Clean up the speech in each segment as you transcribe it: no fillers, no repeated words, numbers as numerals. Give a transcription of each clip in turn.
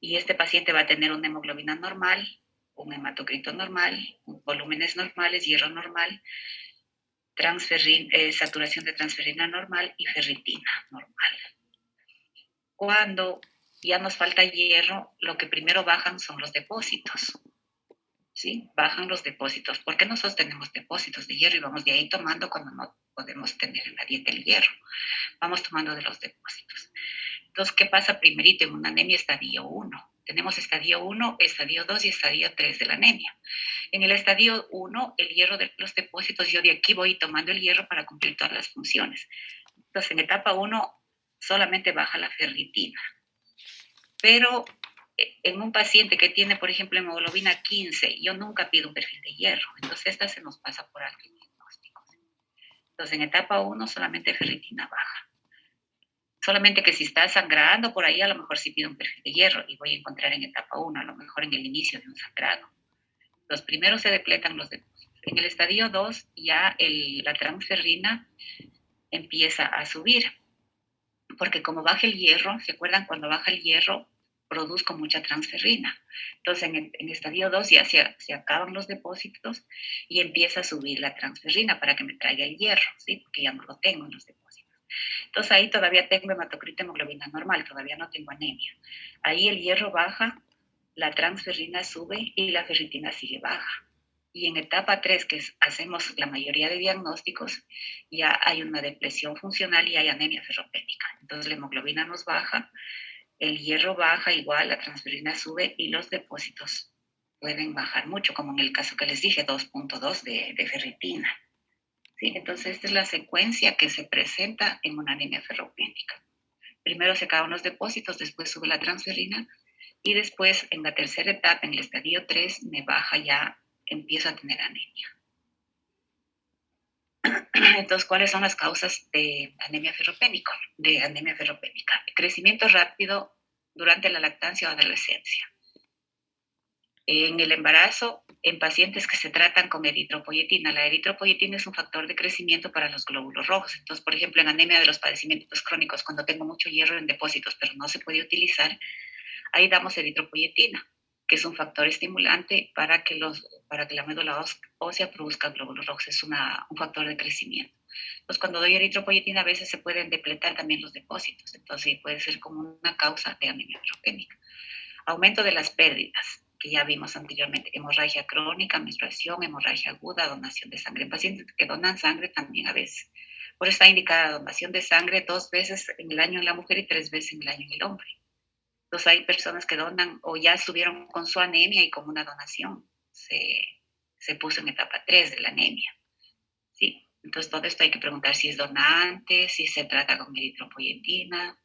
Y este paciente va a tener una hemoglobina normal, un hematocrito normal, volúmenes normales, hierro normal, saturación de transferrina normal y ferritina normal. Cuando ya nos falta hierro, lo que primero bajan son los depósitos. ¿Sí? Bajan los depósitos. ¿Por qué nosotros tenemos depósitos de hierro y vamos de ahí tomando cuando no podemos tener en la dieta el hierro? Vamos tomando de los depósitos. Entonces, ¿qué pasa primerito en una anemia estadio 1? Tenemos estadio 1, estadio 2 y estadio 3 de la anemia. En el estadio 1, el hierro de los depósitos, yo de aquí voy tomando el hierro para cumplir todas las funciones. Entonces, en etapa 1 solamente baja la ferritina. Pero en un paciente que tiene, por ejemplo, hemoglobina 15, yo nunca pido un perfil de hierro. Entonces, esta se nos pasa por alto en diagnósticos. Entonces, en etapa 1 solamente ferritina baja. Solamente que si está sangrando por ahí, a lo mejor sí pido un perfil de hierro y voy a encontrar en etapa 1, a lo mejor en el inicio de un sangrado. Los primeros se depletan los depósitos. En el estadio 2 ya la transferrina empieza a subir, porque como baja el hierro, ¿se acuerdan? Cuando baja el hierro, produzco mucha transferrina. Entonces, en estadio 2 ya se acaban los depósitos y empieza a subir la transferrina para que me traiga el hierro, ¿sí? Porque ya no lo tengo en los depósitos. Entonces, ahí todavía tengo hematocrito, hemoglobina normal, todavía no tengo anemia. Ahí el hierro baja, la transferrina sube y la ferritina sigue baja. Y en etapa 3, que hacemos la mayoría de diagnósticos, ya hay una depresión funcional y hay anemia ferropénica. Entonces la hemoglobina nos baja, el hierro baja igual, la transferina sube y los depósitos pueden bajar mucho, como en el caso que les dije, 2.2 de ferritina. ¿Sí? Entonces esta es la secuencia que se presenta en una anemia ferropénica. Primero se acaban los depósitos, después sube la transferina y después en la tercera etapa, en el estadio 3, me baja ya, empiezo a tener anemia. Entonces, ¿cuáles son las causas de anemia ferropénica? Crecimiento rápido durante la lactancia o adolescencia. En el embarazo, en pacientes que se tratan con eritropoyetina. La eritropoyetina es un factor de crecimiento para los glóbulos rojos. Entonces, por ejemplo, en anemia de los padecimientos crónicos, cuando tengo mucho hierro en depósitos, pero no se puede utilizar, ahí damos eritropoyetina, que es un factor estimulante para que la médula ósea produzca glóbulos rojos. Es un factor de crecimiento. Entonces, cuando doy eritropoyetina, a veces se pueden depletar también los depósitos. Entonces, puede ser como una causa de anemia ferropénica. Aumento de las pérdidas, que ya vimos anteriormente, hemorragia crónica, menstruación, hemorragia aguda, donación de sangre. En pacientes que donan sangre también a veces. Por eso está indicada la donación de sangre 2 veces en el año en la mujer y 3 veces en el año en el hombre. Entonces hay personas que donan o ya estuvieron con su anemia y con una donación se puso en etapa 3 de la anemia. ¿Sí? Entonces todo esto hay que preguntar si es donante, si se trata con eritropoyetina,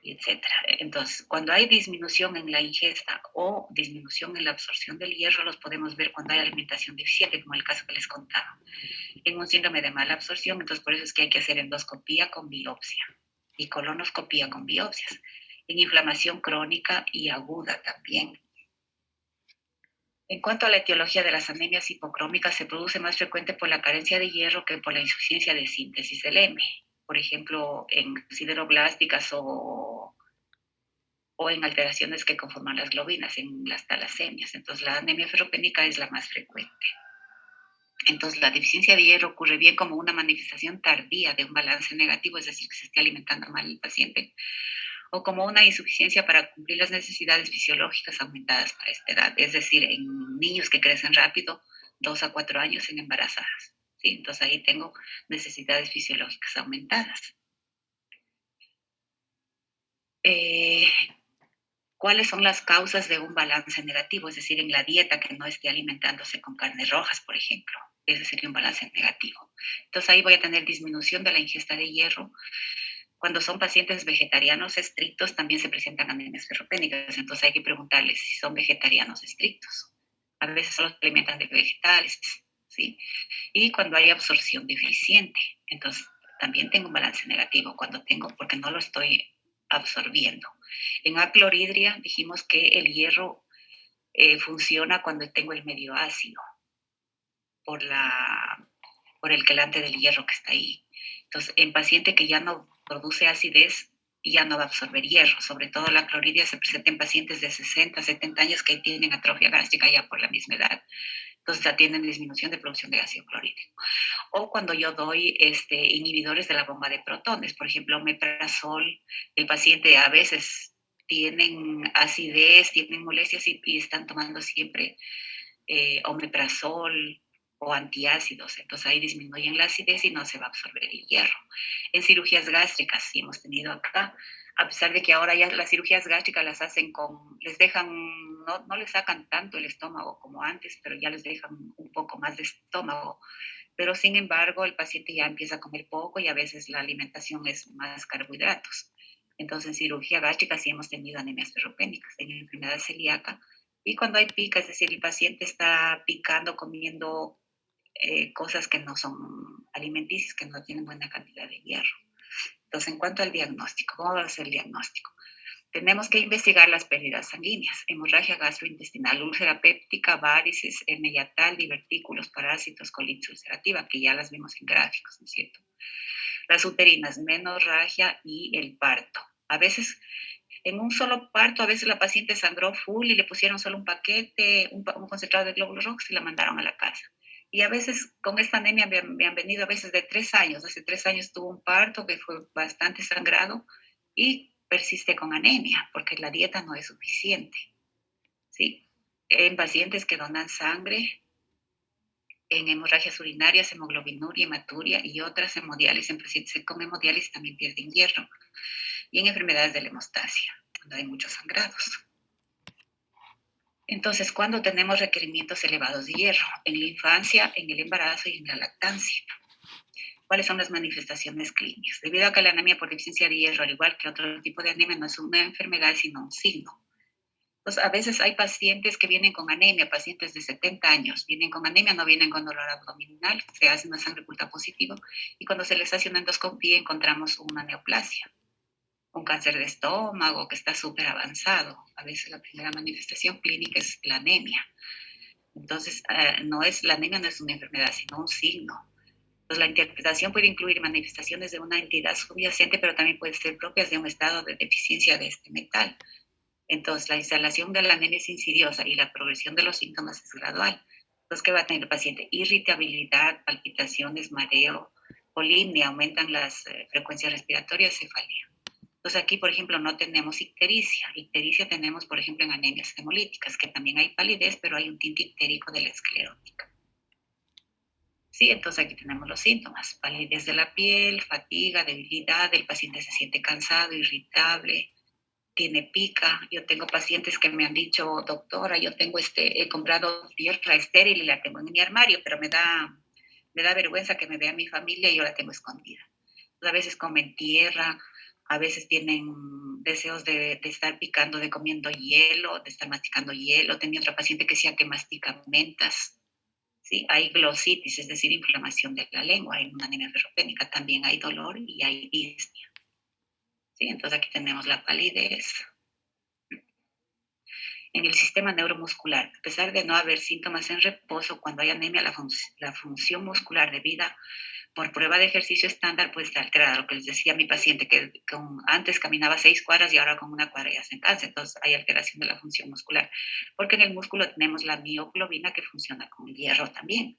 etc. Entonces, cuando hay disminución en la ingesta o disminución en la absorción del hierro, los podemos ver cuando hay alimentación deficiente, como el caso que les contaba. En un síndrome de mala absorción, entonces por eso es que hay que hacer endoscopía con biopsia y colonoscopía con biopsias. En inflamación crónica y aguda también. En cuanto a la etiología de las anemias hipocrómicas, se produce más frecuente por la carencia de hierro que por la insuficiencia de síntesis del M. Por ejemplo, en sideroblásticas o en alteraciones que conforman las globinas, en las talasemias. Entonces, la anemia ferropénica es la más frecuente. Entonces, la deficiencia de hierro ocurre bien como una manifestación tardía de un balance negativo, es decir, que se esté alimentando mal el paciente, o como una insuficiencia para cumplir las necesidades fisiológicas aumentadas para esta edad, es decir, en niños que crecen rápido, 2 a 4 años en embarazadas. ¿Sí? Entonces, ahí tengo necesidades fisiológicas aumentadas. ¿Cuáles son las causas de un balance negativo? Es decir, en la dieta que no esté alimentándose con carnes rojas, por ejemplo. Ese sería un balance negativo. Entonces ahí voy a tener disminución de la ingesta de hierro. Cuando son pacientes vegetarianos estrictos, también se presentan anemias ferropénicas. Entonces hay que preguntarles si son vegetarianos estrictos. A veces solo se alimentan de vegetales, ¿sí? Y cuando hay absorción deficiente, entonces también tengo un balance negativo porque no lo estoy absorbiendo. En acloridria dijimos que el hierro funciona cuando tengo el medio ácido por el quelante del hierro que está ahí. Entonces, en paciente que ya no produce acidez, y ya no va a absorber hierro. Sobre todo la clorhidia se presenta en pacientes de 60, 70 años que tienen atrofia gástrica ya por la misma edad. Entonces ya tienen disminución de producción de ácido clorhídrico. O cuando yo doy inhibidores de la bomba de protones, por ejemplo, omeprazol, el paciente a veces tienen acidez, tienen molestias y están tomando siempre omeprazol o antiácidos, entonces ahí disminuyen la acidez y no se va a absorber el hierro. En cirugías gástricas, sí hemos tenido acá, a pesar de que ahora ya las cirugías gástricas las hacen les dejan, no les sacan tanto el estómago como antes, pero ya les dejan un poco más de estómago. Pero sin embargo, el paciente ya empieza a comer poco y a veces la alimentación es más carbohidratos. Entonces, en cirugía gástrica sí hemos tenido anemias ferropénicas, en enfermedad celíaca. Y cuando hay pica, es decir, el paciente está picando, comiendo cosas que no son alimenticias, que no tienen buena cantidad de hierro. Entonces, en cuanto al diagnóstico, ¿cómo va a ser el diagnóstico? Tenemos que investigar las pérdidas sanguíneas, hemorragia gastrointestinal, úlcera péptica, varices, hernia yatal, divertículos, parásitos, colitis ulcerativa, que ya las vimos en gráficos, ¿no es cierto? Las uterinas, menorragia y el parto. A veces, en un solo parto, a veces la paciente sangró full y le pusieron solo un paquete, un concentrado de glóbulos rojos y la mandaron a la casa. Y a veces con esta anemia me han venido a veces de 3 años. Hace 3 años tuvo un parto que fue bastante sangrado y persiste con anemia porque la dieta no es suficiente. ¿Sí? En pacientes que donan sangre, en hemorragias urinarias, hemoglobinuria, hematuria y otras hemodiálisis, en pacientes con hemodiálisis también pierden hierro. Y en enfermedades de la hemostasia, cuando hay muchos sangrados. Entonces, ¿cuándo tenemos requerimientos elevados de hierro? En la infancia, en el embarazo y en la lactancia. ¿Cuáles son las manifestaciones clínicas? Debido a que la anemia por deficiencia de hierro, al igual que otro tipo de anemia, no es una enfermedad, sino un signo. Entonces, a veces hay pacientes que vienen con anemia, pacientes de 70 años, vienen con anemia, no vienen con dolor abdominal, se hace una sangre oculta positivo y cuando se les hace una endoscopía encontramos una neoplasia, un cáncer de estómago que está súper avanzado. A veces la primera manifestación clínica es la anemia. Entonces, la anemia no es una enfermedad, sino un signo. Entonces, la interpretación puede incluir manifestaciones de una entidad subyacente, pero también puede ser propias de un estado de deficiencia de este metal. Entonces, la instalación de la anemia es insidiosa y la progresión de los síntomas es gradual. Entonces, ¿qué va a tener el paciente? Irritabilidad, palpitaciones, mareo, polimnia, aumentan las frecuencias respiratorias, cefalea. Entonces, aquí, por ejemplo, no tenemos ictericia. Ictericia tenemos, por ejemplo, en anemias hemolíticas, que también hay palidez, pero hay un tinte ictérico de la esclerótica. Sí, entonces aquí tenemos los síntomas: palidez de la piel, fatiga, debilidad, el paciente se siente cansado, irritable, tiene pica. Yo tengo pacientes que me han dicho, doctora, yo tengo he comprado tierra estéril y la tengo en mi armario, pero me da vergüenza que me vea mi familia y yo la tengo escondida. Entonces, a veces comen tierra, a veces tienen deseos de estar picando, de comiendo hielo, de estar masticando hielo. Tenía otra paciente que decía que mastica mentas. ¿Sí? Hay glositis, es decir, inflamación de la lengua. En una anemia ferropénica también hay dolor y hay disnea. ¿Sí? Entonces aquí tenemos la palidez. En el sistema neuromuscular, a pesar de no haber síntomas en reposo, cuando hay anemia, la función muscular debida por prueba de ejercicio estándar puede estar alterada. Lo que les decía a mi paciente, que antes caminaba 6 cuadras y ahora con una cuadra ya se cansa. Entonces hay alteración de la función muscular, porque en el músculo tenemos la mioglobina que funciona con el hierro también.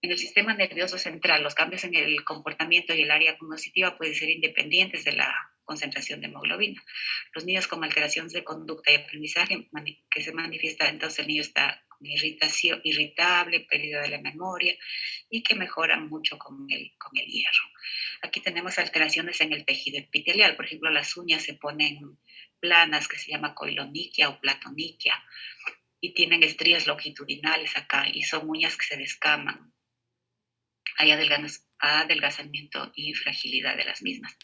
En el sistema nervioso central, los cambios en el comportamiento y el área cognitiva pueden ser independientes de la concentración de hemoglobina. Los niños con alteraciones de conducta y aprendizaje que se manifiesta, entonces el niño está con irritación, irritable, pérdida de la memoria y que mejoran mucho con el hierro. Aquí tenemos alteraciones en el tejido epitelial. Por ejemplo, las uñas se ponen planas, que se llama coiloniquia o platoniquia, y tienen estrías longitudinales acá y son uñas que se descaman. Hay adelgazamiento y fragilidad de las mismas.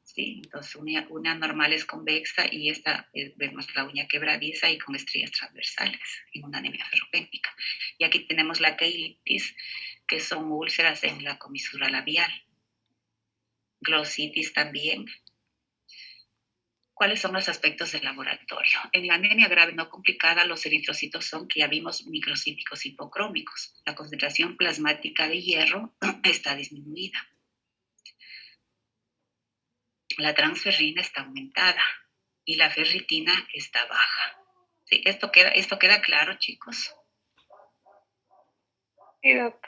¿Sí? Entonces, una normal es convexa y esta vemos la uña quebradiza y con estrías transversales en una anemia ferropénica. Y aquí tenemos la queilitis, que son úlceras en la comisura labial. Glositis también. ¿Cuáles son los aspectos del laboratorio? En la anemia grave no complicada, los eritrocitos son, que ya vimos, microcíticos hipocrómicos. La concentración plasmática de hierro está disminuida. la transferrina está aumentada y la ferritina está baja. ¿Sí? ¿Esto queda claro, chicos? Sí, doc.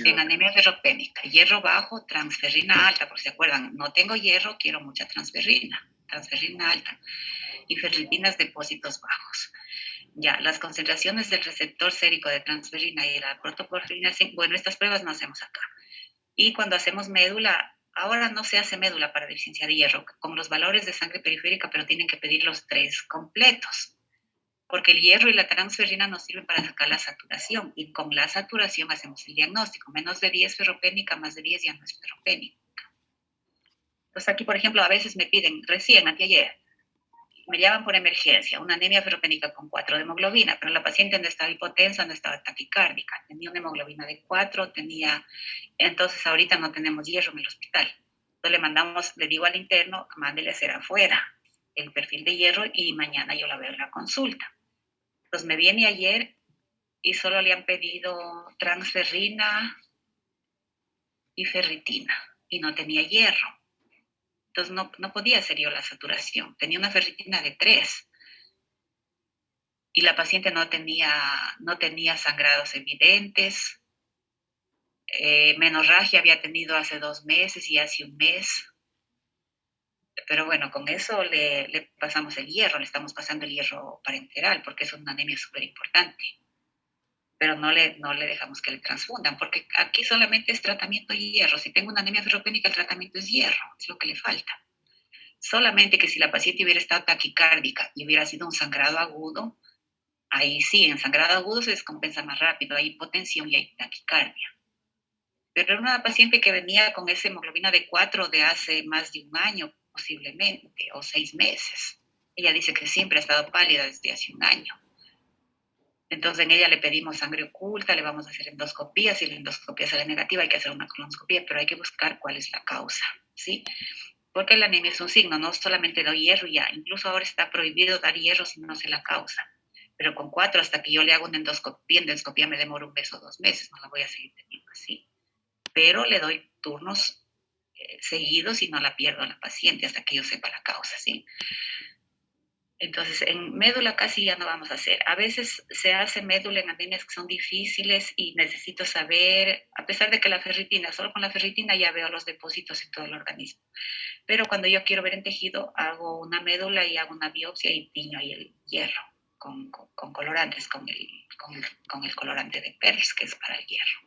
En anemia ferropénica, hierro bajo, transferrina alta, por si se acuerdan, no tengo hierro, quiero mucha transferrina alta, y ferritinas depósitos bajos. Ya, las concentraciones del receptor sérico de transferrina y de la protoporfirina, bueno, estas pruebas no hacemos acá. Y cuando hacemos médula, ahora no se hace médula para deficiencia de hierro, con los valores de sangre periférica, pero tienen que pedir los 3 completos, porque el hierro y la transferrina nos sirven para sacar la saturación, y con la saturación hacemos el diagnóstico. Menos de 10 ferropénica, más de 10 ya no es ferropénica. Entonces aquí, por ejemplo, a veces me piden, recién, anteayer, me llaman por emergencia, una anemia ferropénica con 4 de hemoglobina, pero la paciente no estaba hipotensa, no estaba taquicárdica, tenía una hemoglobina de 4, entonces ahorita no tenemos hierro en el hospital. Entonces le mandamos, le digo al interno, mándele a hacer afuera el perfil de hierro y mañana yo la veo en la consulta. Entonces me viene ayer y solo le han pedido transferrina y ferritina y no tenía hierro. Entonces no podía hacer yo la saturación. Tenía una ferritina de 3 y la paciente no tenía sangrados evidentes. Menorragia había tenido hace 2 meses y hace 1 mes. Pero bueno, con eso le pasamos el hierro, le estamos pasando el hierro parenteral porque es una anemia súper importante. Pero no le dejamos que le transfundan, porque aquí solamente es tratamiento de hierro. Si tengo una anemia ferropénica, el tratamiento es hierro, es lo que le falta. Solamente que si la paciente hubiera estado taquicárdica y hubiera sido un sangrado agudo, ahí sí, en sangrado agudo se descompensa más rápido, hay hipotensión y hay taquicardia. Pero era una paciente que venía con esa hemoglobina de 4 de hace más de 1 año, posiblemente, o 6 meses. Ella dice que siempre ha estado pálida desde hace 1 año. Entonces en ella le pedimos sangre oculta, le vamos a hacer endoscopía, si la endoscopía sale negativa hay que hacer una colonoscopía, pero hay que buscar cuál es la causa, ¿sí? Porque la anemia es un signo, no solamente doy hierro ya, incluso ahora está prohibido dar hierro si no sé la causa, pero con 4 hasta que yo le hago una endoscopía me demora 1 mes o 2 meses, no la voy a seguir teniendo así, pero le doy turnos seguidos y no la pierdo a la paciente hasta que yo sepa la causa, ¿sí? Entonces, en médula casi ya no vamos a hacer. A veces se hace médula en anemias que son difíciles y necesito saber, a pesar de que la ferritina, solo con la ferritina ya veo los depósitos en todo el organismo. Pero cuando yo quiero ver en tejido, hago una médula y hago una biopsia y tiño ahí el hierro con colorantes, con el colorante de PERLS, que es para el hierro.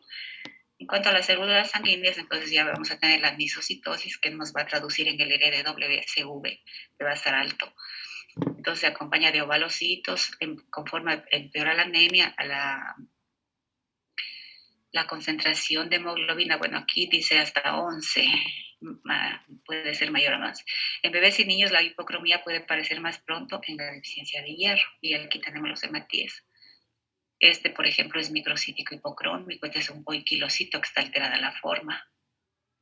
En cuanto a las células sanguíneas, entonces ya vamos a tener la misocitosis que nos va a traducir en el RWSV, que va a estar alto. Entonces se acompaña de ovalocitos, conforme empeora la anemia, la concentración de hemoglobina, bueno, aquí dice hasta 11, puede ser mayor o más. En bebés y niños la hipocromía puede aparecer más pronto en la deficiencia de hierro, y aquí tenemos los hematíes. Este, por ejemplo, es microcítico hipocrómico, este es un poiquilocito que está alterada la forma.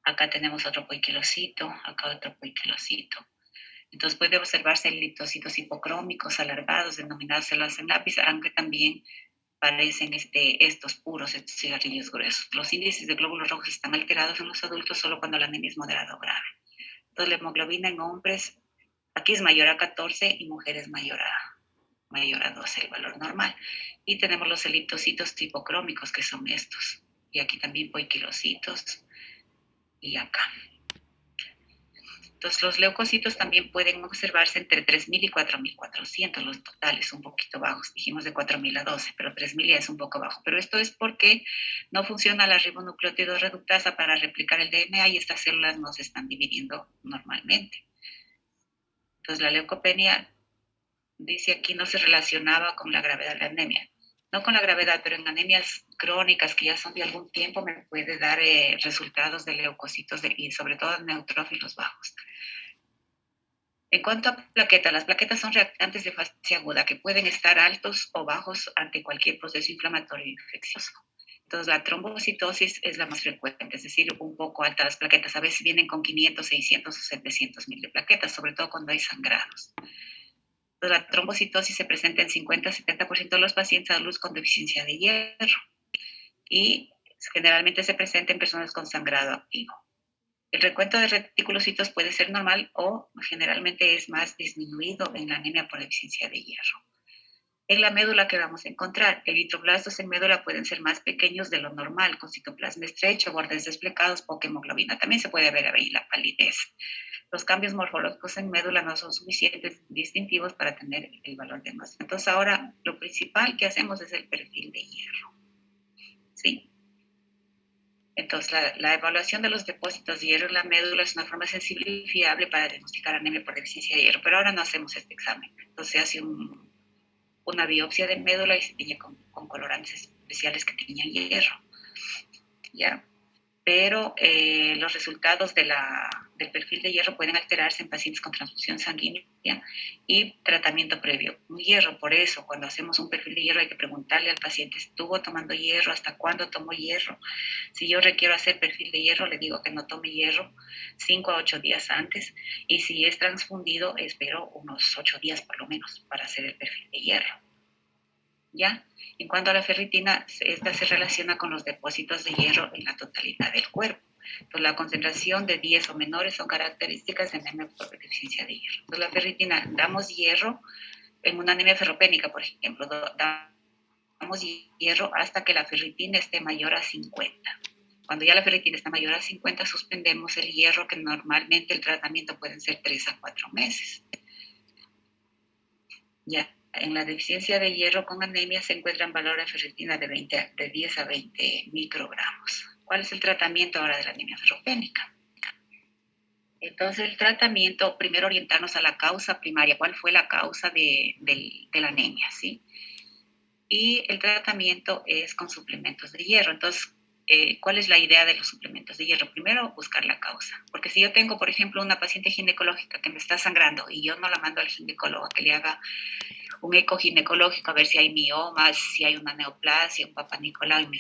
Acá tenemos otro poiquilocito, acá otro poiquilocito. Entonces puede observarse litocitos hipocrómicos alargados, denominados células en lápiz, aunque también parecen estos puros, estos cigarrillos gruesos. Los índices de glóbulos rojos están alterados en los adultos solo cuando la anemia es moderada o grave. Entonces la hemoglobina en hombres, aquí es mayor a 14 y mujeres mayor a 12, el valor normal. Y tenemos los eliptocitos hipocrómicos, que son estos. Y aquí también poiquilocitos. Y acá. Entonces, los leucocitos también pueden observarse entre 3.000 y 4.400, los totales un poquito bajos. Dijimos de 4.000 a 12, pero 3.000 ya es un poco bajo. Pero esto es porque no funciona la ribonucleótido reductasa para replicar el DNA y estas células no se están dividiendo normalmente. Entonces, la leucopenia, dice aquí, no se relacionaba con la gravedad de la anemia. No con la gravedad, pero en anemias crónicas que ya son de algún tiempo me puede dar resultados de leucocitos y sobre todo neutrófilos bajos. En cuanto a plaquetas, las plaquetas son reactantes de fase aguda que pueden estar altos o bajos ante cualquier proceso inflamatorio infeccioso. Entonces, la trombocitosis es la más frecuente, es decir, un poco alta las plaquetas. A veces vienen con 500, 600 o 700 mil de plaquetas, sobre todo cuando hay sangrados. Entonces, la trombocitosis se presenta en 50-70% de los pacientes adultos con deficiencia de hierro y generalmente se presenta en personas con sangrado activo. El recuento de reticulocitos puede ser normal o generalmente es más disminuido en la anemia por deficiencia de hierro. En la médula, que vamos a encontrar, eritroblastos en médula pueden ser más pequeños de lo normal, con citoplasma estrecho, bordes desplegados, poca hemoglobina. También se puede ver ahí la palidez. Los cambios morfológicos en médula no son suficientes distintivos para tener el valor de masa. Entonces ahora lo principal que hacemos es el perfil de hierro. ¿Sí? Entonces, la evaluación de los depósitos de hierro en la médula es una forma sensible y fiable para diagnosticar anemia por deficiencia de hierro, pero ahora no hacemos este examen. Entonces, se hace una biopsia de médula y se tiñe con colorantes especiales que tiñan hierro. ¿Ya? Pero los resultados del perfil de hierro pueden alterarse en pacientes con transfusión sanguínea y tratamiento previo. Un hierro, por eso, cuando hacemos un perfil de hierro hay que preguntarle al paciente, ¿estuvo tomando hierro? ¿Hasta cuándo tomó hierro? Si yo requiero hacer perfil de hierro, le digo que no tome hierro 5 a 8 días antes, y si es transfundido, espero unos 8 días por lo menos para hacer el perfil de hierro. ¿Ya? En cuanto a la ferritina, esta se relaciona con los depósitos de hierro en la totalidad del cuerpo. Entonces, la concentración de 10 o menores son características de anemia por deficiencia de hierro. Entonces, la ferritina, damos hierro en una anemia ferropénica, por ejemplo, damos hierro hasta que la ferritina esté mayor a 50. Cuando ya la ferritina está mayor a 50, suspendemos el hierro, que normalmente el tratamiento pueden ser 3 a 4 meses. Ya. En la deficiencia de hierro con anemia se encuentran valores de ferritina de 10 a 20 microgramos. ¿Cuál es el tratamiento ahora de la anemia ferropénica? Entonces, el tratamiento, primero orientarnos a la causa primaria. ¿Cuál fue la causa de la anemia? ¿Sí? Y el tratamiento es con suplementos de hierro. Entonces, ¿cuál es la idea de los suplementos de hierro? Primero, buscar la causa. Porque si yo tengo, por ejemplo, una paciente ginecológica que me está sangrando y yo no la mando al ginecólogo a que le haga un eco ginecológico a ver si hay miomas, si hay una neoplasia, un papanicolau,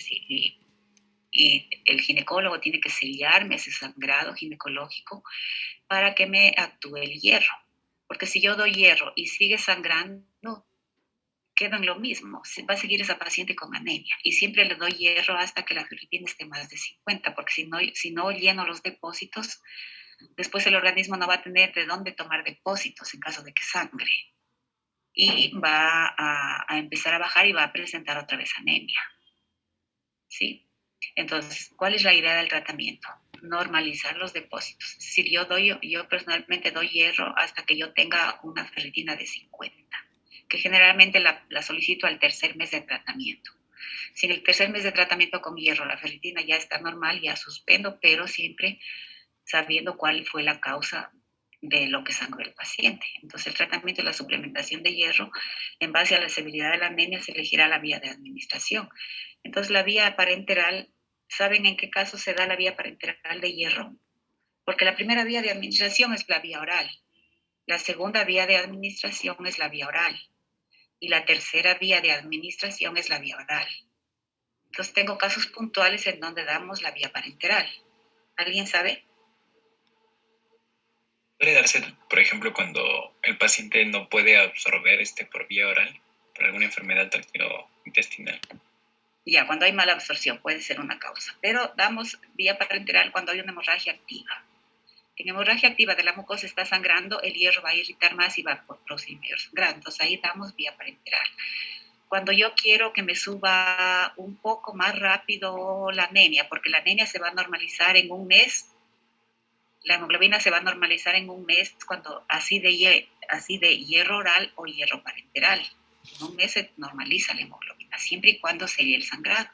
y el ginecólogo tiene que sellarme ese sangrado ginecológico para que me actúe el hierro. Porque si yo doy hierro y sigue sangrando, queda en lo mismo. Va a seguir esa paciente con anemia. Y siempre le doy hierro hasta que la ferritina esté más de 50, porque si no lleno los depósitos, después el organismo no va a tener de dónde tomar depósitos en caso de que sangre. Y va a empezar a bajar y va a presentar otra vez anemia. ¿Sí? Entonces, ¿cuál es la idea del tratamiento? Normalizar los depósitos. Es decir, yo personalmente doy hierro hasta que yo tenga una ferritina de 50, que generalmente la solicito al tercer mes de tratamiento. Si en el tercer mes de tratamiento con hierro la ferritina ya está normal, ya suspendo, pero siempre sabiendo cuál fue la causa de lo que sangró el paciente. Entonces, el tratamiento y la suplementación de hierro, en base a la severidad de la anemia, se elegirá la vía de administración. Entonces, la vía parenteral, ¿saben en qué caso se da la vía parenteral de hierro? Porque la primera vía de administración es la vía oral, la segunda vía de administración es la vía oral y la tercera vía de administración es la vía oral. Entonces, tengo casos puntuales en donde damos la vía parenteral. ¿Alguien sabe? Puede darse, por ejemplo, cuando el paciente no puede absorber por vía oral por alguna enfermedad intestinal. Ya, cuando hay mala absorción puede ser una causa, pero damos vía parenteral cuando hay una hemorragia activa. En hemorragia activa de la mucosa está sangrando, el hierro va a irritar más y va a producir mayor sangrado. Entonces ahí damos vía parenteral. Cuando yo quiero que me suba un poco más rápido la anemia, porque la anemia se va a normalizar en un mes, la hemoglobina se va a normalizar en un mes cuando así de hierro oral o hierro parenteral. En un mes se normaliza la hemoglobina, siempre y cuando selle el sangrado.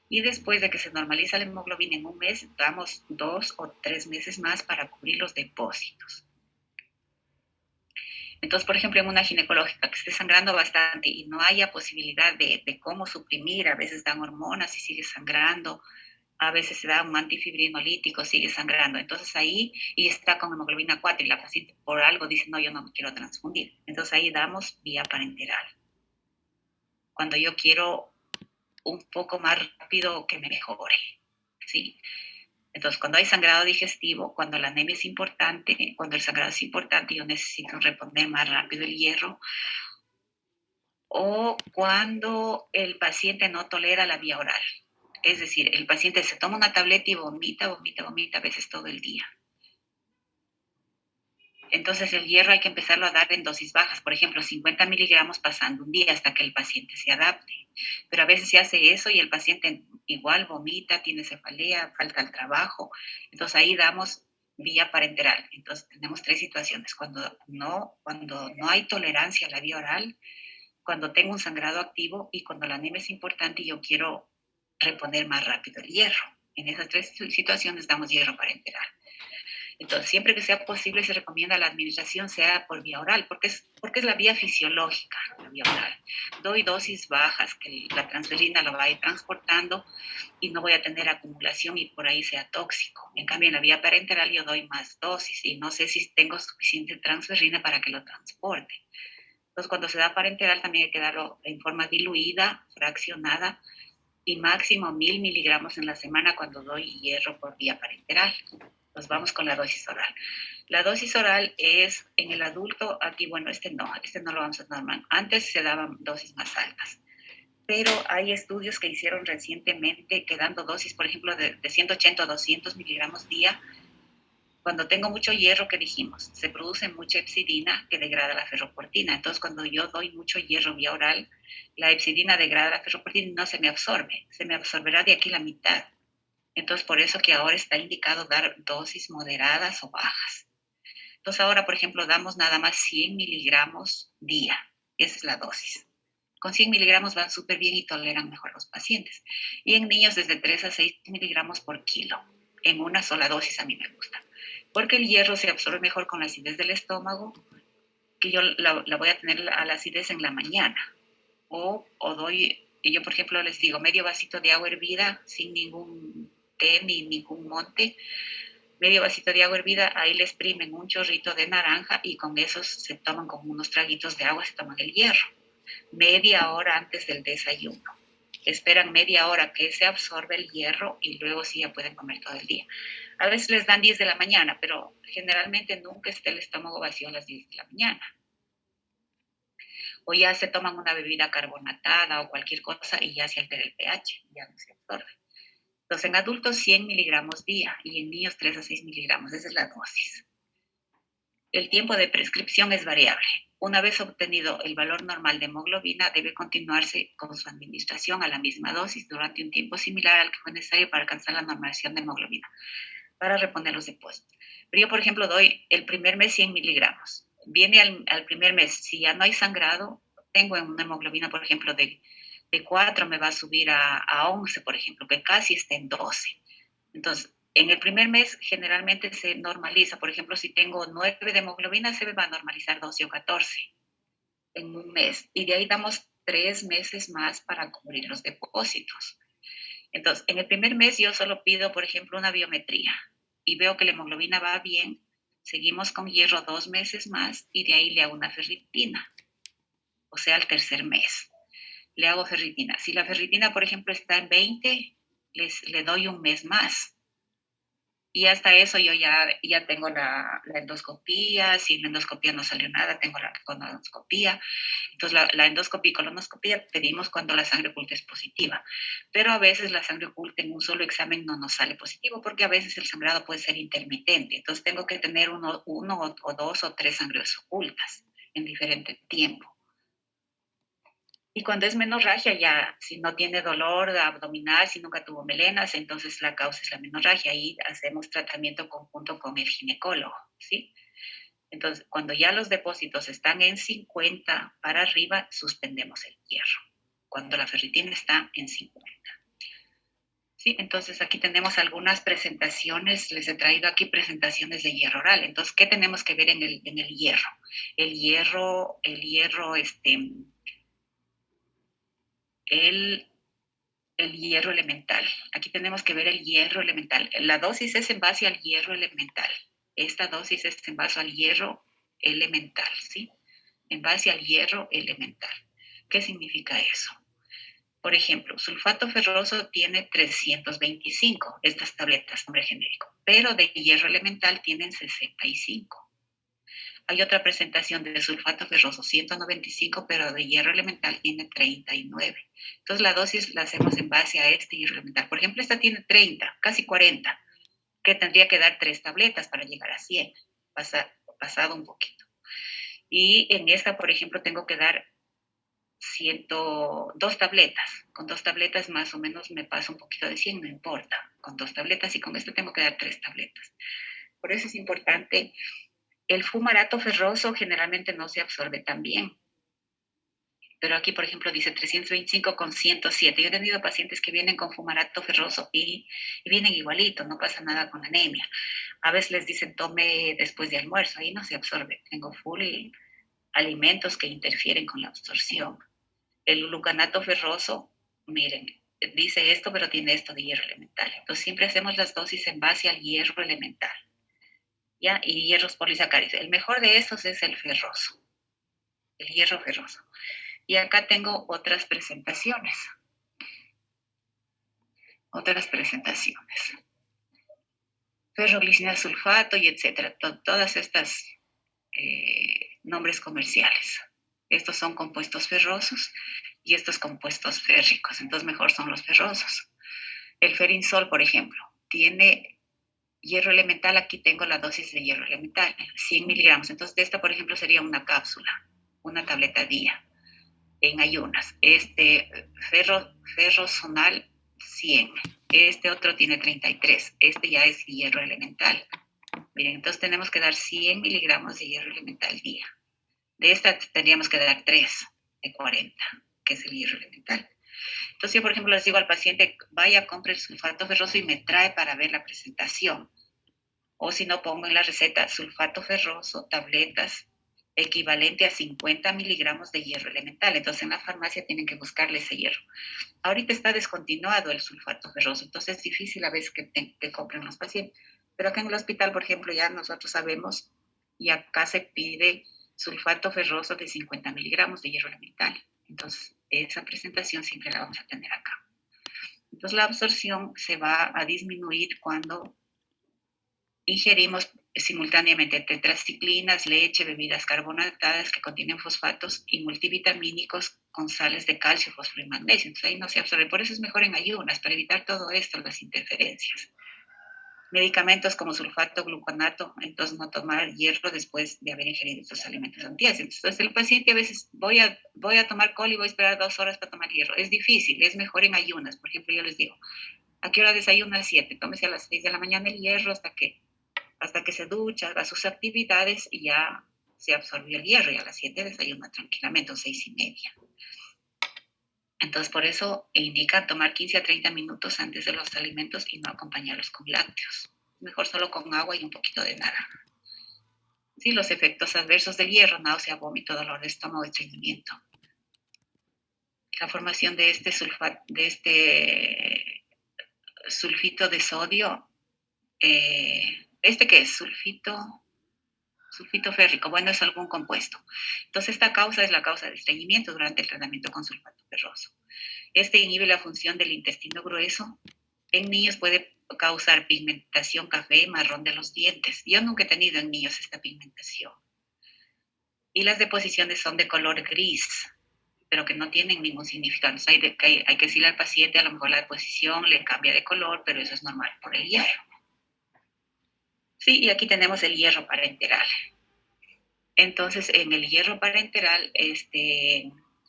Y después de que se normaliza la hemoglobina en un mes, damos 2 o 3 meses más para cubrir los depósitos. Entonces, por ejemplo, en una ginecológica que esté sangrando bastante y no haya posibilidad de cómo suprimir, a veces dan hormonas y sigue sangrando, a veces se da un antifibrinolítico, sigue sangrando. Entonces ahí, y está con hemoglobina 4 y la paciente por algo dice, no, yo no me quiero transfundir. Entonces ahí damos vía parenteral. Cuando yo quiero un poco más rápido que me mejore, ¿sí? Entonces, cuando hay sangrado digestivo, cuando la anemia es importante, cuando el sangrado es importante, yo necesito reponer más rápido el hierro, o cuando el paciente no tolera la vía oral. Es decir, el paciente se toma una tableta y vomita, vomita, vomita a veces todo el día. Entonces el hierro hay que empezarlo a dar en dosis bajas, por ejemplo, 50 miligramos pasando un día hasta que el paciente se adapte. Pero a veces se hace eso y el paciente igual vomita, tiene cefalea, falta al trabajo. Entonces ahí damos vía parenteral. Entonces tenemos tres situaciones: cuando no hay tolerancia a la vía oral, cuando tengo un sangrado activo y cuando la anemia es importante y yo quiero reponer más rápido el hierro. En esas tres situaciones damos hierro parenteral. Entonces, siempre que sea posible, se recomienda la administración sea por vía oral, porque es la vía fisiológica, la vía oral. Doy dosis bajas, que la transferrina lo va a ir transportando y no voy a tener acumulación y por ahí sea tóxico. En cambio, en la vía parenteral yo doy más dosis y no sé si tengo suficiente transferrina para que lo transporte. Entonces, cuando se da parenteral también hay que darlo en forma diluida, fraccionada y máximo 1000 miligramos en la semana cuando doy hierro por vía parenteral. Nos vamos con la dosis oral. La dosis oral es en el adulto, aquí, bueno, este no lo vamos a tomar. Antes se daban dosis más altas, pero hay estudios que hicieron recientemente que dando dosis, por ejemplo, de 180 o 200 miligramos día, cuando tengo mucho hierro, que dijimos, se produce mucha hepcidina que degrada la ferroportina. Entonces, cuando yo doy mucho hierro vía oral, la hepcidina degrada la ferroportina y no se me absorbe, se me absorberá de aquí la mitad. Entonces, por eso que ahora está indicado dar dosis moderadas o bajas. Entonces, ahora, por ejemplo, damos nada más 100 miligramos día. Esa es la dosis. Con 100 miligramos van súper bien y toleran mejor los pacientes. Y en niños desde 3 a 6 miligramos por kilo. En una sola dosis a mí me gusta. Porque el hierro se absorbe mejor con la acidez del estómago, que yo la voy a tener a la acidez en la mañana. O doy, yo por ejemplo les digo, medio vasito de agua hervida sin ningún té ni ningún monte, medio vasito de agua hervida, ahí le exprimen un chorrito de naranja y con esos se toman como unos traguitos de agua, se toman el hierro. Media hora antes del desayuno. Esperan media hora que se absorbe el hierro y luego sí ya pueden comer todo el día. A veces les dan 10 de la mañana, pero generalmente nunca está el estómago vacío a las 10 de la mañana. O ya se toman una bebida carbonatada o cualquier cosa y ya se altera el pH, ya no se absorbe. Entonces, en adultos 100 miligramos día y en niños 3 a 6 miligramos. Esa es la dosis. El tiempo de prescripción es variable. Una vez obtenido el valor normal de hemoglobina, debe continuarse con su administración a la misma dosis durante un tiempo similar al que fue necesario para alcanzar la normalización de hemoglobina, para reponer los depósitos. Pero yo, por ejemplo, doy el primer mes 100 miligramos. Viene al primer mes, si ya no hay sangrado, tengo una hemoglobina, por ejemplo, de 4 me va a subir a 11, por ejemplo, que casi está en 12. Entonces, en el primer mes generalmente se normaliza. Por ejemplo, si tengo 9 de hemoglobina, se me va a normalizar 12 o 14 en un mes. Y de ahí damos 3 meses más para cubrir los depósitos. Entonces, en el primer mes yo solo pido, por ejemplo, una biometría y veo que la hemoglobina va bien. Seguimos con hierro 2 meses más y de ahí le hago una ferritina. O sea, al tercer mes le hago ferritina. Si la ferritina, por ejemplo, está en 20, le doy un mes más. Y hasta eso yo ya tengo la endoscopía. Si en la endoscopía no salió nada, tengo la colonoscopía. Entonces, la endoscopía y colonoscopía pedimos cuando la sangre oculta es positiva. Pero a veces la sangre oculta en un solo examen no nos sale positivo porque a veces el sangrado puede ser intermitente. Entonces, tengo que tener uno o dos o tres sangres ocultas en diferente tiempo. Y cuando es menorragia, ya, si no tiene dolor abdominal, si nunca tuvo melenas, entonces la causa es la menorragia. Ahí hacemos tratamiento conjunto con el ginecólogo, ¿sí? Entonces, cuando ya los depósitos están en 50 para arriba, suspendemos el hierro. Cuando la ferritina está en 50. Sí, entonces aquí tenemos algunas presentaciones, les he traído aquí presentaciones de hierro oral. Entonces, ¿qué tenemos que ver en el hierro? El hierro, el hierro elemental. Aquí tenemos que ver el hierro elemental. La dosis es en base al hierro elemental. Esta dosis es en base al hierro elemental, ¿sí? En base al hierro elemental. ¿Qué significa eso? Por ejemplo, sulfato ferroso tiene 325, estas tabletas, nombre genérico, pero de hierro elemental tienen 65. Hay otra presentación de sulfato ferroso, 195, pero de hierro elemental tiene 39. Entonces la dosis la hacemos en base a este hierro elemental. Por ejemplo, esta tiene 30, casi 40, que tendría que dar 3 tabletas para llegar a 100, pasado un poquito. Y en esta, por ejemplo, tengo que dar 2 tabletas. Con 2 tabletas más o menos me paso un poquito de 100, no importa. Con 2 tabletas, y con esta tengo que dar 3 tabletas. Por eso es importante. El fumarato ferroso generalmente no se absorbe tan bien. Pero aquí, por ejemplo, dice 325 con 107. Yo he tenido pacientes que vienen con fumarato ferroso y vienen igualito, no pasa nada con anemia. A veces les dicen tome después de almuerzo, ahí no se absorbe. Tengo full alimentos que interfieren con la absorción. El glucanato ferroso, miren, dice esto, pero tiene esto de hierro elemental. Entonces siempre hacemos las dosis en base al hierro elemental, ¿ya? Y hierros polisacáridos. El mejor de estos es el ferroso, el hierro ferroso. Y acá tengo otras presentaciones. Ferroglicina sulfato y etcétera. Todas estas nombres comerciales. Estos son compuestos ferrosos y estos compuestos férricos. Entonces mejor son los ferrosos. El ferinsol, por ejemplo, tiene hierro elemental. Aquí tengo la dosis de hierro elemental, 100 miligramos. Entonces de esta, por ejemplo, sería una cápsula, una tableta día en ayunas. Ferrosonal 100. Este otro tiene 33. Este ya es hierro elemental. Miren, entonces tenemos que dar 100 miligramos de hierro elemental día. De esta tendríamos que dar 3 de 40, que es el hierro elemental. Entonces yo, por ejemplo, les digo al paciente, vaya, compre el sulfato ferroso y me trae para ver la presentación. O si no, pongo en la receta sulfato ferroso, tabletas, equivalente a 50 miligramos de hierro elemental. Entonces en la farmacia tienen que buscarle ese hierro. Ahorita está descontinuado el sulfato ferroso, entonces es difícil a veces que compren los pacientes. Pero acá en el hospital, por ejemplo, ya nosotros sabemos, y acá se pide sulfato ferroso de 50 miligramos de hierro elemental. Entonces esa presentación siempre la vamos a tener acá. Entonces la absorción se va a disminuir cuando ingerimos simultáneamente tetraciclinas, leche, bebidas carbonatadas que contienen fosfatos y multivitamínicos con sales de calcio, fósforo y magnesio. Entonces ahí no se absorbe. Por eso es mejor en ayunas, para evitar todo esto, las interferencias. Medicamentos como sulfato, gluconato, entonces no tomar hierro después de haber ingerido estos alimentos antiácidos. Entonces el paciente a veces voy a tomar col y voy a esperar 2 horas para tomar hierro. Es difícil, es mejor en ayunas. Por ejemplo, yo les digo, ¿a qué hora desayuna? 7. Tómese a las 6 de la mañana el hierro hasta que se ducha, haga sus actividades y ya se absorbió el hierro y a las 7 desayuna tranquilamente o 6:30. Entonces por eso indica tomar 15 a 30 minutos antes de los alimentos y no acompañarlos con lácteos. Mejor solo con agua y un poquito de nada. Sí, los efectos adversos del hierro, náusea, vómito, dolor de estómago, estreñimiento. La formación de este sulfito de sodio, ¿este qué es? Sulfito férrico, bueno, es algún compuesto. Entonces, esta causa es la causa de estreñimiento durante el tratamiento con sulfato ferroso. Este inhibe la función del intestino grueso. En niños puede causar pigmentación café marrón de los dientes. Yo nunca he tenido en niños esta pigmentación. Y las deposiciones son de color gris, pero que no tienen ningún significado. Hay que decirle al paciente, a lo mejor la deposición le cambia de color, pero eso es normal por el hierro. Sí, y aquí tenemos el hierro parenteral. Entonces, en el hierro parenteral,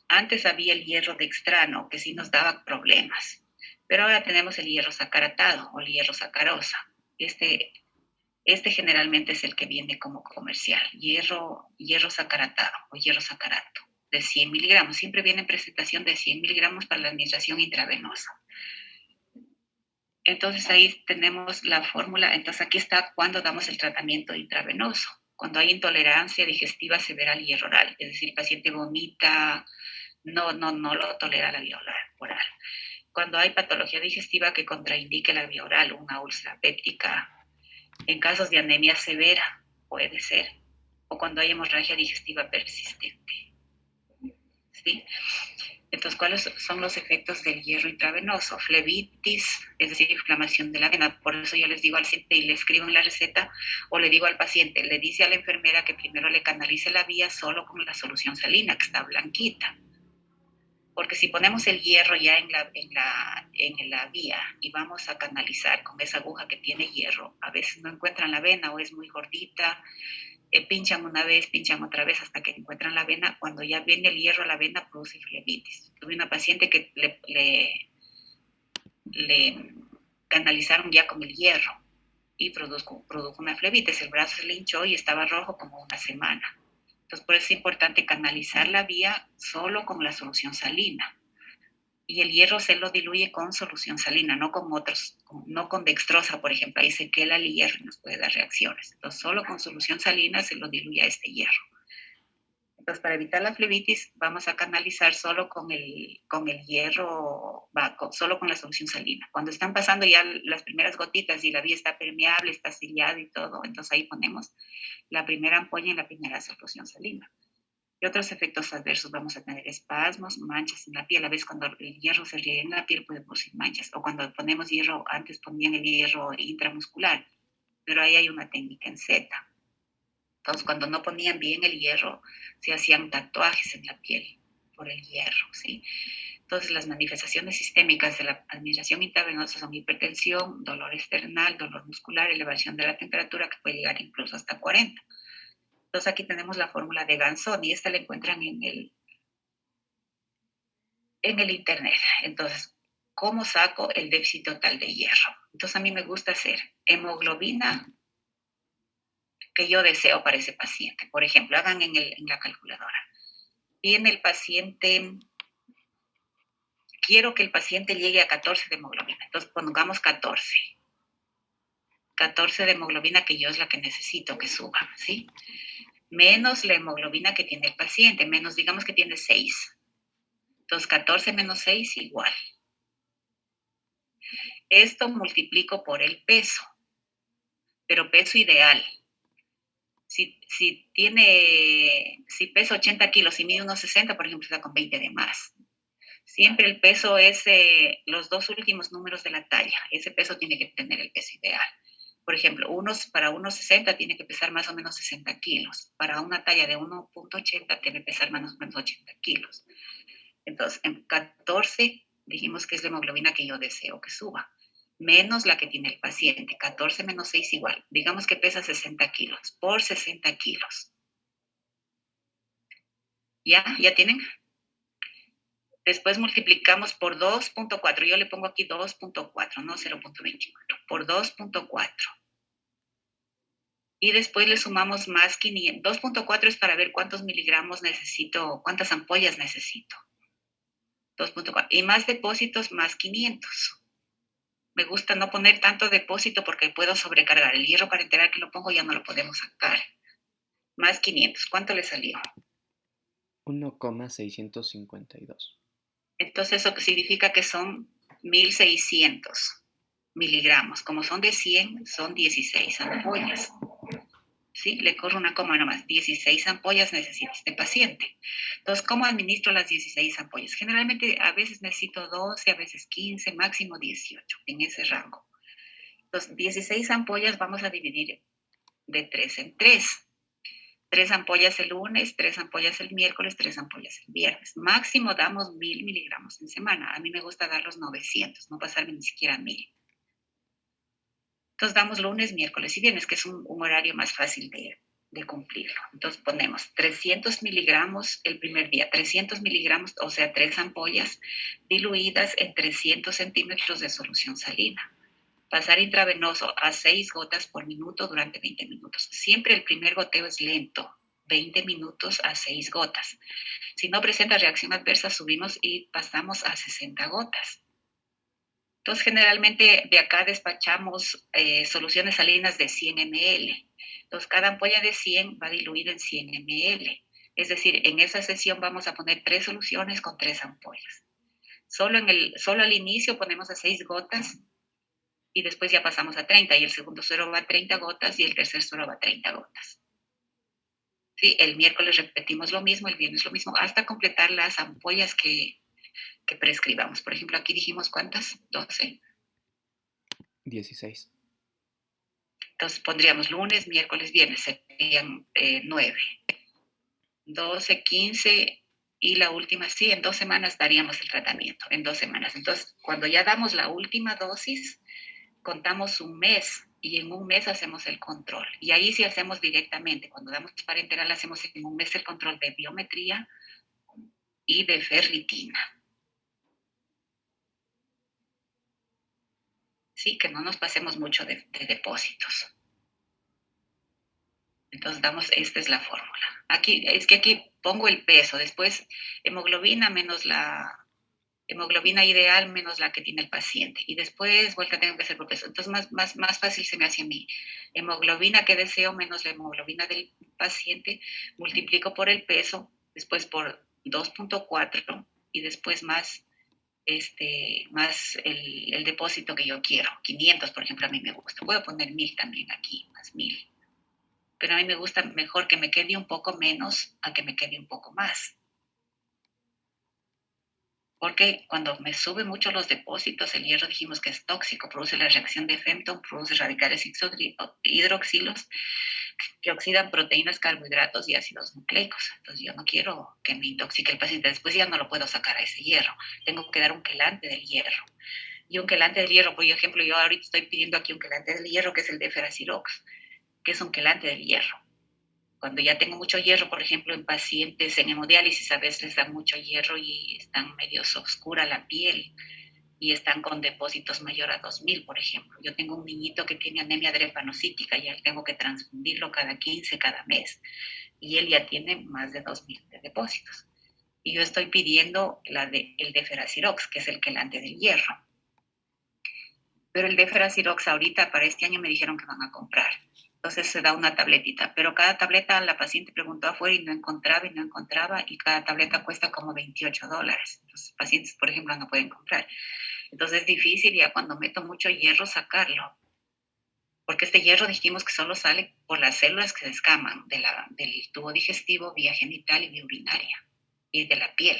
antes había el hierro dextrano, que sí nos daba problemas, pero ahora tenemos el hierro sacaratado o el hierro sacarosa. Este generalmente es el que viene como comercial, hierro sacaratado o hierro sacarato, de 100 miligramos. Siempre viene en presentación de 100 miligramos para la administración intravenosa. Entonces ahí tenemos la fórmula. Entonces aquí está cuando damos el tratamiento intravenoso. Cuando hay intolerancia digestiva severa al hierro oral, es decir, el paciente vomita, no lo tolera la vía oral. Cuando hay patología digestiva que contraindique la vía oral, una úlcera péptica, en casos de anemia severa puede ser, o cuando hay hemorragia digestiva persistente. ¿Sí? Entonces, ¿cuáles son los efectos del hierro intravenoso? Flebitis, es decir, inflamación de la vena. Por eso yo les digo al paciente y le escribo en la receta, o le digo al paciente, le dice a la enfermera que primero le canalice la vía solo con la solución salina, que está blanquita. Porque si ponemos el hierro ya en la vía y vamos a canalizar con esa aguja que tiene hierro, a veces no encuentran la vena o es muy gordita, pinchan una vez, pinchan otra vez hasta que encuentran la vena. Cuando ya viene el hierro a la vena, produce flebitis. Tuve una paciente que le canalizaron ya con el hierro y produjo una flebitis. El brazo se le hinchó y estaba rojo como una semana. Entonces, por eso es importante canalizar la vía solo con la solución salina. Y el hierro se lo diluye con solución salina, no con otros, no con dextrosa, por ejemplo. Ahí se quela el hierro y nos puede dar reacciones. Entonces, solo con solución salina se lo diluye a este hierro. Entonces, para evitar la flebitis, vamos a canalizar solo con el hierro, solo con la solución salina. Cuando están pasando ya las primeras gotitas y la vía está permeable, está sellada y todo, entonces ahí ponemos la primera ampolla en la primera solución salina. Y otros efectos adversos vamos a tener espasmos, manchas en la piel. A veces cuando el hierro se riega en la piel puede producir manchas. O cuando ponemos hierro, antes ponían el hierro intramuscular, pero ahí hay una técnica en Z. Entonces, cuando no ponían bien el hierro, se hacían tatuajes en la piel por el hierro, ¿sí? Entonces, las manifestaciones sistémicas de la administración intravenosa son hipertensión, dolor external, dolor muscular, elevación de la temperatura que puede llegar incluso hasta 40. Entonces, aquí tenemos la fórmula de Ganson y esta la encuentran en el internet. Entonces, ¿cómo saco el déficit total de hierro? Entonces, a mí me gusta hacer hemoglobina que yo deseo para ese paciente. Por ejemplo, hagan en la calculadora. Tiene el paciente, quiero que el paciente llegue a 14 de hemoglobina. Entonces, pongamos 14. 14 de hemoglobina que yo es la que necesito que suba, ¿sí? Menos la hemoglobina que tiene el paciente, menos, digamos que tiene 6. Entonces, 14 menos 6 igual. Esto multiplico por el peso, pero peso ideal. Si pesa 80 kilos y mide unos 60, por ejemplo, está con 20 de más. Siempre el peso es los dos últimos números de la talla. Ese peso tiene que tener el peso ideal. Por ejemplo, para 1,60 tiene que pesar más o menos 60 kilos. Para una talla de 1,80 tiene que pesar más o menos 80 kilos. Entonces, en 14 dijimos que es la hemoglobina que yo deseo que suba, menos la que tiene el paciente. 14 menos 6 igual. Digamos que pesa 60 kilos, por 60 kilos. ¿Ya? ¿Ya tienen? Después multiplicamos por 2.4. Yo le pongo aquí 2.4, no 0.24. Por 2.4. Y después le sumamos más 500. 2.4 es para ver cuántos miligramos necesito, cuántas ampollas necesito. 2.4. Y más depósitos, más 500. Me gusta no poner tanto depósito porque puedo sobrecargar. El hierro para enterar que lo pongo ya no lo podemos sacar. Más 500. ¿Cuánto le salió? 1,652. Entonces eso significa que son 1.600 miligramos. Como son de 100, son 16 ampollas. ¿Sí? Le corro una coma nomás. 16 ampollas necesita este paciente. Entonces, ¿cómo administro las 16 ampollas? Generalmente a veces necesito 12, a veces 15, máximo 18, en ese rango. Entonces, 16 ampollas vamos a dividir de 3 en 3. 3 ampollas el lunes, 3 ampollas el miércoles, 3 ampollas el viernes. Máximo damos 1.000 miligramos en semana. A mí me gusta dar los 900, no pasarme ni siquiera 1.000. Entonces damos lunes, miércoles y viernes, que es un horario más fácil de cumplirlo. Entonces ponemos 300 miligramos el primer día, 300 miligramos, o sea, 3 ampollas diluidas en 300 centímetros de solución salina. Pasar intravenoso a 6 gotas por minuto durante 20 minutos. Siempre el primer goteo es lento, 20 minutos a 6 gotas. Si no presenta reacción adversa, subimos y pasamos a 60 gotas. Entonces, generalmente de acá despachamos soluciones salinas de 100 ml. Entonces, cada ampolla de 100 va diluida en 100 ml. Es decir, en esa sesión vamos a poner 3 soluciones con 3 ampollas. Solo al inicio ponemos a 6 gotas y después ya pasamos a 30. Y el segundo suero va a 30 gotas y el tercer suero va a 30 gotas. ¿Sí? El miércoles repetimos lo mismo, el viernes lo mismo, hasta completar las ampollas que que prescribamos. Por ejemplo, aquí dijimos ¿cuántas? 12. 16. Entonces pondríamos lunes, miércoles, viernes, serían 9. 12, 15 y la última, sí, en 2 semanas daríamos el tratamiento, en 2 semanas. Entonces, cuando ya damos la última dosis, contamos un mes y en un mes hacemos el control. Y ahí sí hacemos directamente, cuando damos parenteral hacemos en un mes el control de biometría y de ferritina. Sí, que no nos pasemos mucho de depósitos. Entonces esta es la fórmula. Aquí, es que aquí pongo el peso, después hemoglobina menos la hemoglobina ideal menos la que tiene el paciente. Y después, vuelta, tengo que hacer por peso. Entonces, más fácil se me hace a mí. Hemoglobina que deseo menos la hemoglobina del paciente, multiplico por el peso, después por 2.4 y después más, más el depósito que yo quiero. 500, por ejemplo, a mí me gusta. Puedo poner 1000 también aquí, más 1000. Pero a mí me gusta mejor que me quede un poco menos a que me quede un poco más. Porque cuando me suben mucho los depósitos, el hierro dijimos que es tóxico, produce la reacción de Fenton, produce radicales hidroxilos que oxidan proteínas, carbohidratos y ácidos nucleicos. Entonces yo no quiero que me intoxique el paciente. Después ya no lo puedo sacar a ese hierro. Tengo que dar un quelante del hierro. Y un quelante del hierro, por ejemplo, yo ahorita estoy pidiendo aquí un quelante del hierro, que es el de Feracirox, que es un quelante del hierro. Cuando ya tengo mucho hierro, por ejemplo, en pacientes en hemodiálisis, a veces les dan mucho hierro y están medio oscura la piel y están con depósitos mayor a 2000, por ejemplo. Yo tengo un niñito que tiene anemia drepanocítica y él tengo que transfundirlo cada 15, cada mes. Y él ya tiene más de 2000 de depósitos. Y yo estoy pidiendo el de Feracirox, que es el quelante del hierro. Pero el de Feracirox ahorita para este año me dijeron que van a comprar. Entonces se da una tabletita, pero cada tableta la paciente preguntó afuera y no encontraba y cada tableta cuesta como $28. Los pacientes, por ejemplo, no pueden comprar. Entonces es difícil ya cuando meto mucho hierro sacarlo, porque este hierro dijimos que solo sale por las células que se escaman del tubo digestivo, vía genital y vía urinaria y de la piel.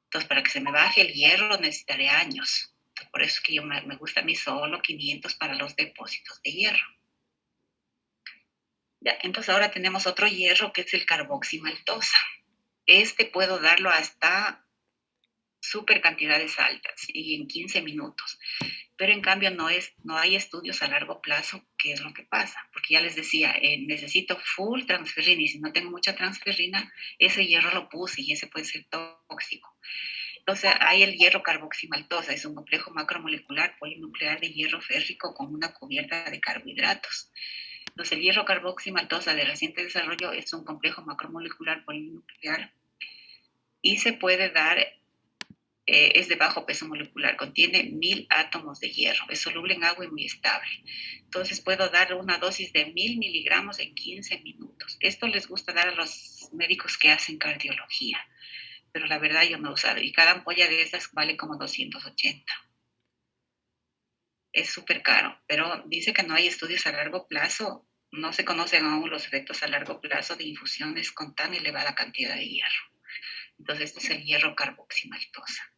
Entonces para que se me baje el hierro necesitaré años. Por eso es que me gusta a mí solo 500 para los depósitos de hierro. Ya, entonces ahora tenemos otro hierro que es el carboximaltosa. Este puedo darlo hasta súper cantidades altas y en 15 minutos. Pero en cambio no hay estudios a largo plazo, qué es lo que pasa. Porque ya les decía, necesito full transferrina y si no tengo mucha transferrina, ese hierro lo puse y ese puede ser tóxico. Entonces hay el hierro carboximaltosa, es un complejo macromolecular polinuclear de hierro férrico con una cubierta de carbohidratos. Entonces el hierro carboximaltosa de reciente desarrollo es un complejo macromolecular polinuclear y se puede dar, es de bajo peso molecular, contiene 1000 átomos de hierro, es soluble en agua y muy estable. Entonces puedo dar una dosis de 1000 miligramos en 15 minutos. Esto les gusta dar a los médicos que hacen cardiología, pero la verdad yo no he usado y cada ampolla de estas vale como 280. Es súper caro, pero dice que no hay estudios a largo plazo, no se conocen aún los efectos a largo plazo de infusiones con tan elevada cantidad de hierro. Entonces, este es el hierro carboximaltosa.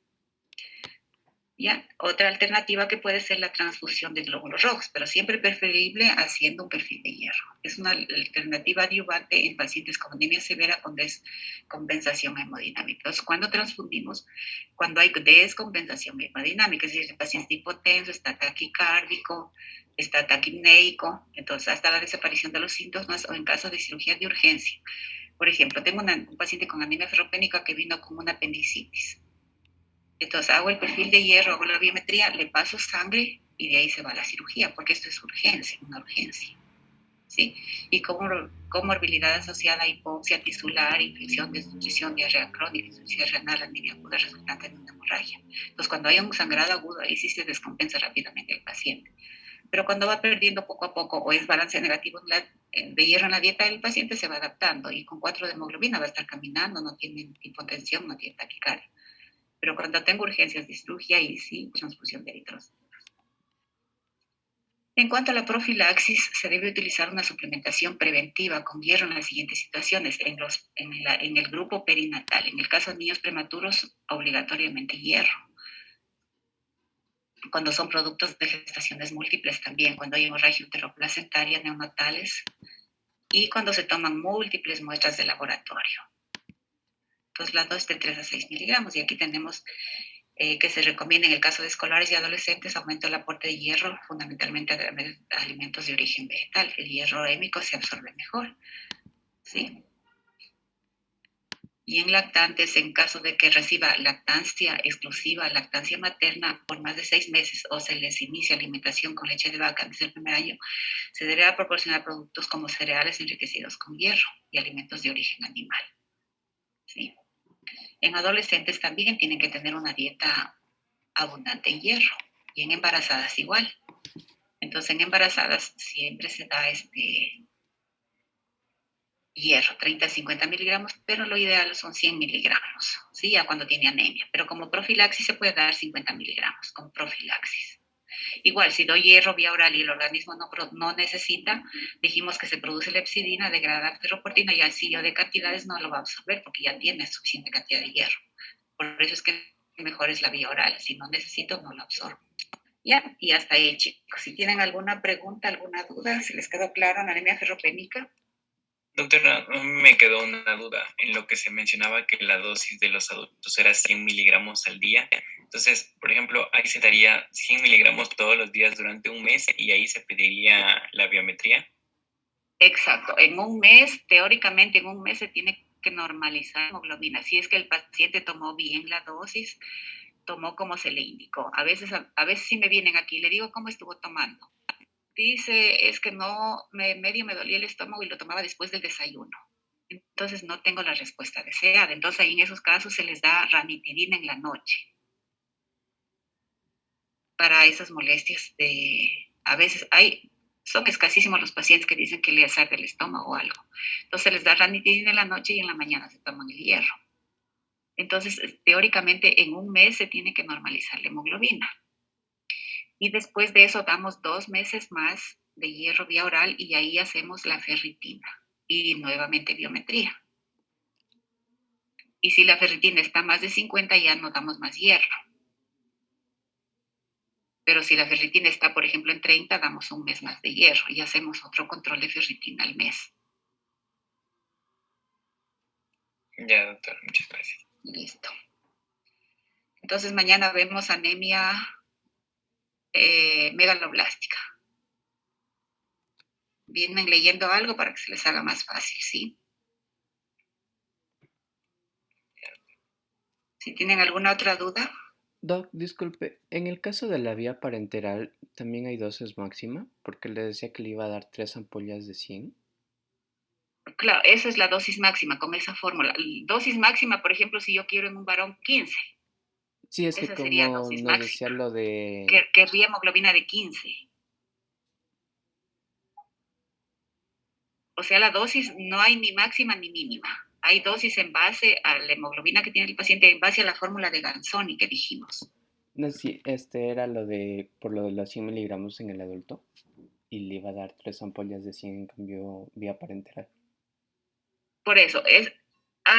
¿Ya? Otra alternativa que puede ser la transfusión de glóbulos rojos, pero siempre preferible haciendo un perfil de hierro. Es una alternativa adyuvante en pacientes con anemia severa con descompensación hemodinámica. Entonces, cuando transfundimos, cuando hay descompensación hemodinámica, es decir, el paciente está hipotenso, está taquicárdico, está taquipneico, entonces hasta la desaparición de los síntomas o en caso de cirugía de urgencia. Por ejemplo, tengo un paciente con anemia ferropénica que vino con una apendicitis. Entonces hago el perfil de hierro, hago la biometría, le paso sangre y de ahí se va a la cirugía, porque esto es urgencia, una urgencia. ¿Sí? Y comorbilidad asociada a hipoxia tisular, infección, desnutrición, diarrea crónica, insuficiencia renal, anemia aguda resultante de una hemorragia. Entonces, cuando hay un sangrado agudo, ahí sí se descompensa rápidamente el paciente. Pero cuando va perdiendo poco a poco o es balance negativo de hierro en la dieta, el paciente se va adaptando y con 4 de hemoglobina va a estar caminando, no tiene hipotensión, no tiene taquicardia. Pero cuando tengo urgencias de cirugía, y sí, transfusión de eritrocitos. En cuanto a la profilaxis, se debe utilizar una suplementación preventiva con hierro en las siguientes situaciones. En el grupo perinatal, en el caso de niños prematuros, obligatoriamente hierro. Cuando son productos de gestaciones múltiples también, cuando hay hemorragia uteroplacentaria neonatales y cuando se toman múltiples muestras de laboratorio. Entonces, la dosis de 3 a 6 miligramos. Y aquí tenemos que se recomienda en el caso de escolares y adolescentes aumento el aporte de hierro, fundamentalmente a alimentos de origen vegetal. El hierro hémico se absorbe mejor, ¿sí? Y en lactantes, en caso de que reciba lactancia exclusiva, lactancia materna por más de 6 meses o se les inicia alimentación con leche de vaca desde el primer año, se deberá proporcionar productos como cereales enriquecidos con hierro y alimentos de origen animal, ¿sí? En adolescentes también tienen que tener una dieta abundante en hierro y en embarazadas igual. Entonces, en embarazadas siempre se da hierro, 30 a 50 miligramos, pero lo ideal son 100 miligramos, ¿sí? Ya cuando tiene anemia. Pero como profilaxis se puede dar 50 miligramos como profilaxis. Igual, si doy hierro vía oral y el organismo no necesita, dijimos que se produce lepsidina, degrada ferroportina y así de cantidades no lo va a absorber porque ya tiene suficiente cantidad de hierro. Por eso es que mejor es la vía oral. Si no necesito, no lo absorbo. Ya, y hasta ahí, chicos. Si tienen alguna pregunta, alguna duda, ¿se les quedó claro la anemia ferropénica? Doctora, me quedó una duda en lo que se mencionaba que la dosis de los adultos era 100 miligramos al día. Entonces, por ejemplo, ahí se daría 100 miligramos todos los días durante un mes y ahí se pediría la biometría. Exacto. En un mes, teóricamente, en un mes se tiene que normalizar la hemoglobina. Si es que el paciente tomó bien la dosis, tomó como se le indicó. A veces sí me vienen aquí, le digo cómo estuvo tomando. Dice, es que no, medio me dolía el estómago y lo tomaba después del desayuno. Entonces no tengo la respuesta deseada. Entonces ahí en esos casos se les da ranitidina en la noche para esas molestias a veces son escasísimos los pacientes que dicen que les arde el estómago o algo. Entonces se les da ranitidina en la noche y en la mañana se toman el hierro. Entonces, teóricamente en un mes se tiene que normalizar la hemoglobina. Y después de eso damos 2 meses más de hierro vía oral y ahí hacemos la ferritina y nuevamente biometría. Y si la ferritina está más de 50 ya no damos más hierro. Pero si la ferritina está, por ejemplo, en 30, damos un mes más de hierro y hacemos otro control de ferritina al mes. Ya, doctor, muchas gracias. Listo. Entonces mañana vemos anemia megaloblástica. Vienen leyendo algo para que se les haga más fácil, ¿sí? Si tienen alguna otra duda. Doc, disculpe, en el caso de la vía parenteral, ¿también hay dosis máxima? Porque le decía que le iba a dar 3 ampollas de 100. Claro, esa es la dosis máxima con esa fórmula. Dosis máxima, por ejemplo, si yo quiero en un varón 15, Sí, es que esa sería como dosis nos decía máxima. lo de... Querría hemoglobina de 15. O sea, la dosis no hay ni máxima ni mínima. Hay dosis en base a la hemoglobina que tiene el paciente, en base a la fórmula de Ganzoni que dijimos. No sé si este era lo de... por lo de los 100 miligramos en el adulto. Y le iba a dar 3 ampollas de 100 en cambio vía parenteral. Por eso,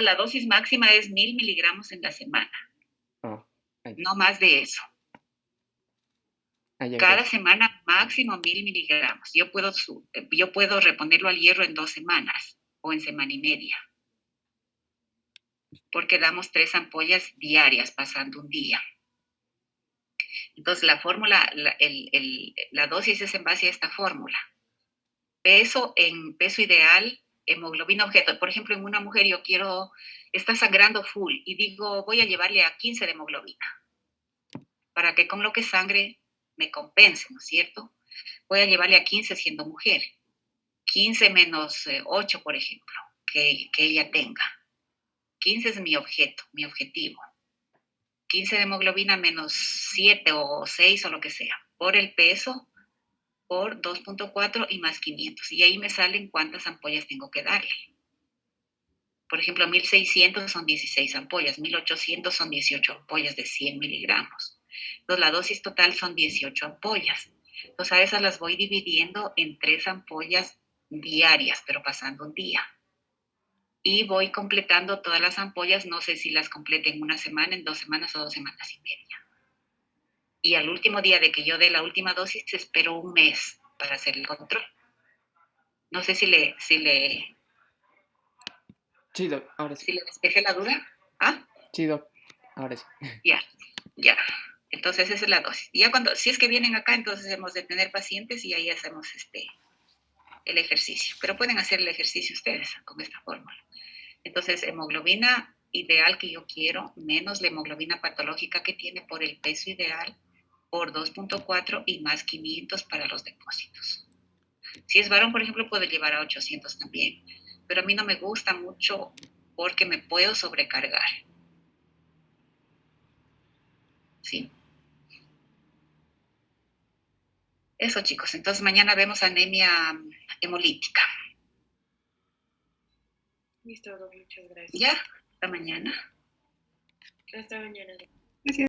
la dosis máxima es 1000 miligramos en la semana. Ah, No más de eso. ya, Cada gracias. semana máximo 1000 miligramos. Yo puedo reponerlo al hierro en 2 semanas o en semana y media. Porque damos 3 ampollas diarias pasando un día. Entonces, la fórmula, la dosis es en base a esta fórmula. Peso ideal, hemoglobina objeto. Por ejemplo, en una mujer está sangrando full y digo, voy a llevarle a 15 de hemoglobina para que con lo que sangre me compense, ¿no es cierto? Voy a llevarle a 15 siendo mujer. 15 menos 8, por ejemplo, que ella tenga. 15 es mi objetivo. 15 de hemoglobina menos 7 o 6 o lo que sea, por el peso, por 2.4 y más 500. Y ahí me salen cuántas ampollas tengo que darle. Por ejemplo, 1600 son 16 ampollas, 1800 son 18 ampollas de 100 miligramos. Entonces, la dosis total son 18 ampollas. Entonces a esas las voy dividiendo en 3 ampollas diarias, pero pasando un día. Y voy completando todas las ampollas, no sé si las complete en una semana, en 2 semanas o 2 semanas y media. Y al último día de que yo dé la última dosis, espero un mes para hacer el control. No sé Sí, Doc, ahora sí. si le despejé la duda. ¿Ah? Sí, Doc, ahora sí. Ya, ya. Entonces esa es la dosis. Y ya cuando, si es que vienen acá, entonces hemos de tener pacientes y ahí hacemos el ejercicio. Pero pueden hacer el ejercicio ustedes con esta fórmula. Entonces, hemoglobina ideal que yo quiero, menos la hemoglobina patológica que tiene por el peso ideal, por 2.4 y más 500 para los depósitos. Si es varón, por ejemplo, puedo llevar a 800 también, pero a mí no me gusta mucho porque me puedo sobrecargar. ¿Sí? Eso, chicos. Entonces, mañana vemos anemia hemolítica. Listo, Doc, muchas gracias. ¿Ya? Hasta mañana. Hasta mañana.